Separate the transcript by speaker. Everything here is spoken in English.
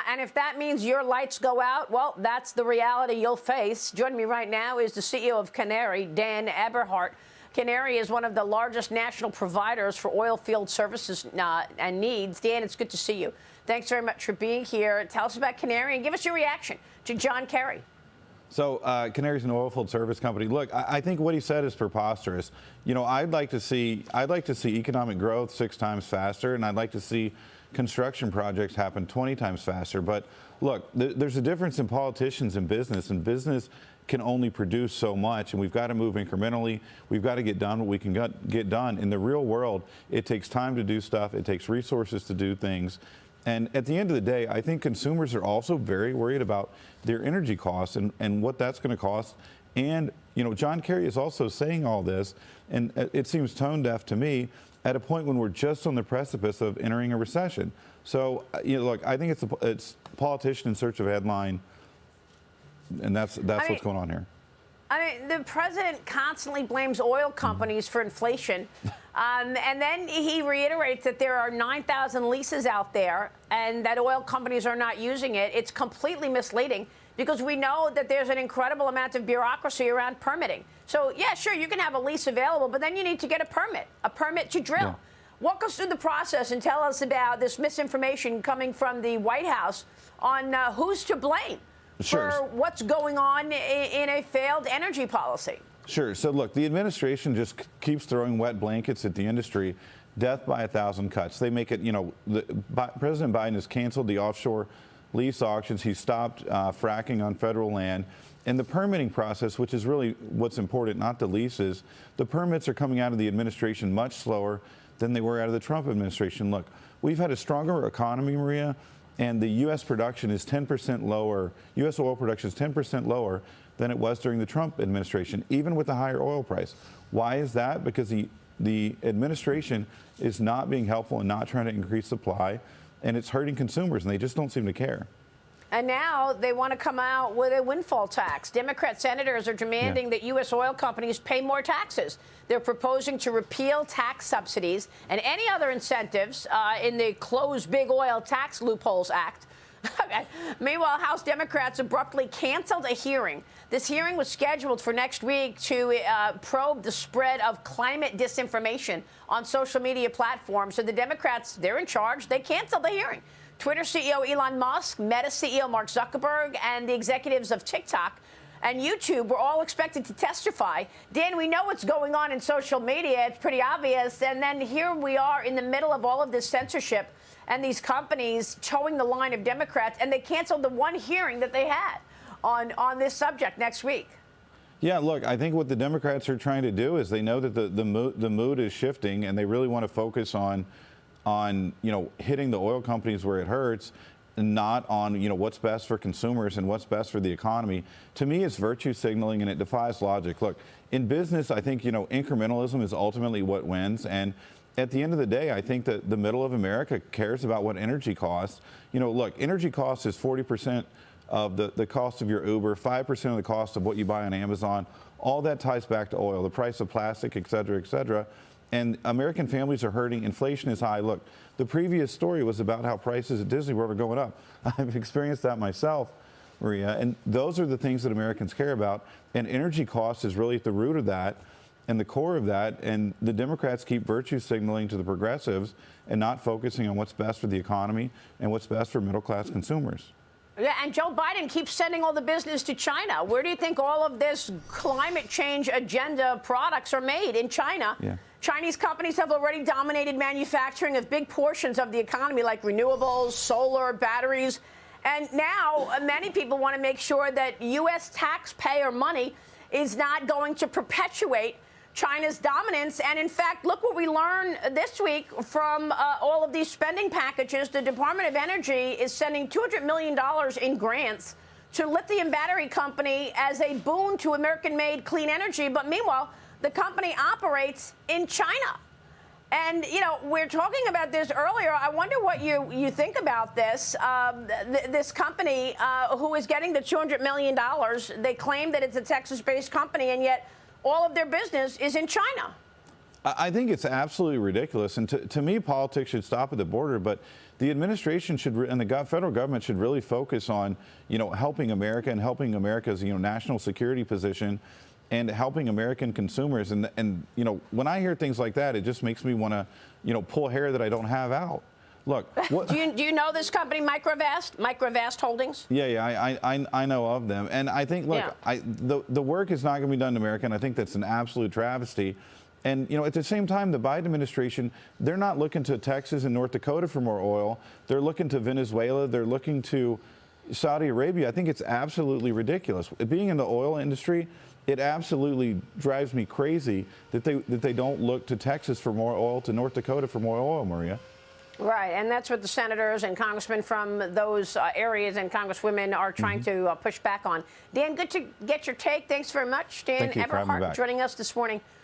Speaker 1: And if that means your lights go out, well, that's the reality you'll face. Joining me right now is the CEO of Canary, Dan Eberhart. Canary is one of the largest national providers for oil field services and needs. Dan, it's good to see you. Thanks very much for being here. Tell us about Canary and give us your reaction to John Kerry.
Speaker 2: So Canary's an oilfield service company. Look, I think what he said is preposterous. You know, I'd like to see economic growth 6 times faster, and I'd like to see construction projects happen 20 times faster. But look, there's a difference in politicians and business can only produce so much, and we've got to move incrementally. We've got to get done what we can get done. In the real world, it takes time to do stuff. It takes resources to do things. And at the end of the day, I think consumers are also very worried about their energy costs and what that's going to cost. And, you know, John Kerry is also saying all this, and it seems tone deaf to me, at a point when we're just on the precipice of entering a recession. So, you know, look, I think it's politician in search of a headline, and that's what's going on here.
Speaker 1: I mean, the president constantly blames oil companies for inflation. And then he reiterates that there are 9,000 leases out there and that oil companies are not using it. It's completely misleading because we know that there's an incredible amount of bureaucracy around permitting. So, yeah, sure, you can have a lease available, but then you need to get a permit to drill. Yeah. Walk us through the process and tell us about this misinformation coming from the White House on who's to blame.
Speaker 2: Sure.
Speaker 1: For what's going on in a failed energy policy.
Speaker 2: Sure. So, look, the administration just keeps throwing wet blankets at the industry. Death by 1,000 cuts. They make it, you know, President Biden has canceled the offshore lease auctions. He stopped fracking on federal land. And the permitting process, which is really what's important, not the leases, the permits are coming out of the administration much slower than they were out of the Trump administration. Look, we've had a stronger economy, Maria, and the U.S. production is 10% lower. U.S. oil production is 10% lower than it was during the Trump administration, even with the higher oil price. Why is that? Because the administration is not being helpful and not trying to increase supply, and it's hurting consumers, and they just don't seem to care.
Speaker 1: And now they want to come out with a windfall tax. Democrat senators are demanding that U.S. oil companies pay more taxes. They're proposing to repeal tax subsidies and any other incentives in the Close Big Oil Tax Loopholes Act. Meanwhile, House Democrats abruptly canceled a hearing. This hearing was scheduled for next week to probe the spread of climate disinformation on social media platforms. So the Democrats, they're in charge. They canceled the hearing. Twitter CEO Elon Musk, Meta CEO Mark Zuckerberg, and the executives of TikTok and YouTube were all expected to testify. Dan, we know what's going on in social media. It's pretty obvious. And then here we are in the middle of all of this censorship and these companies towing the line of Democrats, and they canceled the one hearing that they had on this subject next week.
Speaker 2: Yeah, look, I think what the Democrats are trying to do is they know that the mood is shifting, and they really want to focus on you know, hitting the oil companies where it hurts, and not on, you know, what's best for consumers and what's best for the economy. To me, it's virtue signaling, and it defies logic. Look, in business, I think, you know, incrementalism is ultimately what wins. And at the end of the day, I think that the middle of America cares about what energy costs. You know, look, energy costs is 40% of the cost of your Uber, 5% of the cost of what you buy on Amazon. All that ties back to oil, the price of plastic, et cetera, et cetera. And American families are hurting. Inflation is high. Look, the previous story was about how prices at Disney World are going up. I've experienced that myself, Maria. And those are the things that Americans care about. And energy costs is really at the root of that and the core of that. And the Democrats keep virtue signaling to the progressives and not focusing on what's best for the economy and what's best for middle-class consumers.
Speaker 1: Yeah, and Joe Biden keeps sending all the business to China. Where do you think all of this climate change agenda products are made? In China. Yeah. Chinese companies have already dominated manufacturing of big portions of the economy, like renewables, solar, batteries. And now many people want to make sure that U.S. taxpayer money is not going to perpetuate China's dominance. And in fact, look what we learned this week from all of these spending packages. The Department of Energy is sending $200 million in grants to lithium battery company as a boon to American-made clean energy. But meanwhile, the company operates in China. And, you know, we're talking about this earlier. I wonder what you think about this. This company who is getting the $200 million, they claim that it's a Texas-based company, and yet all of their business is in China.
Speaker 2: I think it's absolutely ridiculous. And to me, politics should stop at the border. But the administration should and the federal government should really focus on, helping America and helping America's, national security position and helping American consumers. And when I hear things like that, it just makes me want to, pull hair that I don't have out. Look,
Speaker 1: do you know this company, Microvast Holdings?
Speaker 2: Yeah, I know of them, and I think, look, the work is not going to be done in America, and I think that's an absolute travesty. And at the same time, the Biden administration, they're not looking to Texas and North Dakota for more oil. They're looking to Venezuela. They're looking to Saudi Arabia. I think it's absolutely ridiculous. Being in the oil industry, it absolutely drives me crazy that they don't look to Texas for more oil, to North Dakota for more oil, Maria.
Speaker 1: Right, and that's what the senators and congressmen from those areas and congresswomen are trying to push back on. Dan, good to get your take. Thanks very much. Dan Eberhart joining us this morning